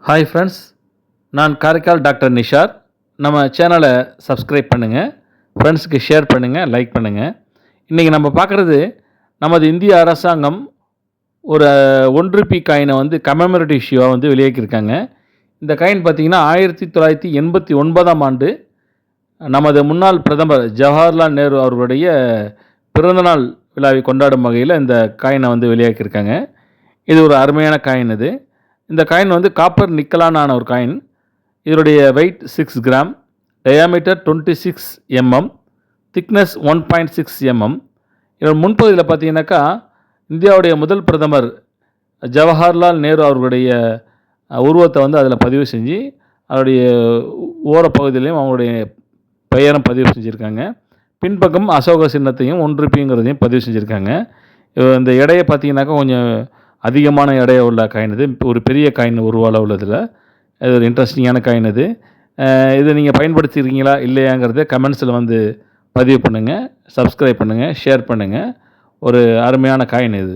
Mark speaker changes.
Speaker 1: Hi friends, நான் Karaikal doctor Nishar. நம்ம சேனலை சப்ஸ்கிரைப் பண்ணுங்கள், ஃப்ரெண்ட்ஸுக்கு ஷேர் பண்ணுங்கள், லைக் பண்ணுங்கள். இன்றைக்கி நம்ம பார்க்குறது நமது இந்திய அரசாங்கம் ஒரு 1 ரூபி காயினை வந்து கமெமரேட்டிவ் இஷ்யூவாக வந்து வெளியாக்கியிருக்காங்க. இந்த காயின் பார்த்திங்கன்னா 1989ஆம் ஆண்டு நமது முன்னாள் பிரதமர் ஜவஹர்லால் நேரு அவர்களுடைய பிறந்தநாள் விழாவை கொண்டாடும் வகையில் இந்த காயினை வந்து வெளியாக்கியிருக்காங்க. இது ஒரு அருமையான காயின். இந்த காயின் வந்து காப்பர் நிக்கலான ஒரு காயின். இதனுடைய weight 6 gram, diameter 26 mm, thickness 1.6 mm. இதோட முன்பகுதியில் பார்த்தீங்கன்னாக்கா இந்தியாவுடைய முதல் பிரதமர் ஜவஹர்லால் நேரு அவர்களுடைய உருவத்தை வந்து அதில் பதிவு செஞ்சு அதனுடைய ஓரப்பகுதியிலையும் அவங்களுடைய பெயரும் பதிவு செஞ்சுருக்காங்க. பின்பக்கம் அசோக சின்னத்தையும் 1 ரூபிங்கிறதையும் பதிவு செஞ்சுருக்காங்க. இந்த எடையை பார்த்தீங்கன்னாக்கா கொஞ்சம் அதிகமான எடையை உள்ள காயின். ஒரு பெரிய காயின் உருவால உள்ளதில் இது ஒரு இன்ட்ரெஸ்டிங்கான காயின். இதை நீங்கள் பயன்படுத்தியிருக்கீங்களா இல்லையாங்கிறத கமெண்ட்ஸில் வந்து பதிவு பண்ணுங்கள், சப்ஸ்கிரைப் பண்ணுங்கள், ஷேர் பண்ணுங்கள். ஒரு அருமையான காயின் இது.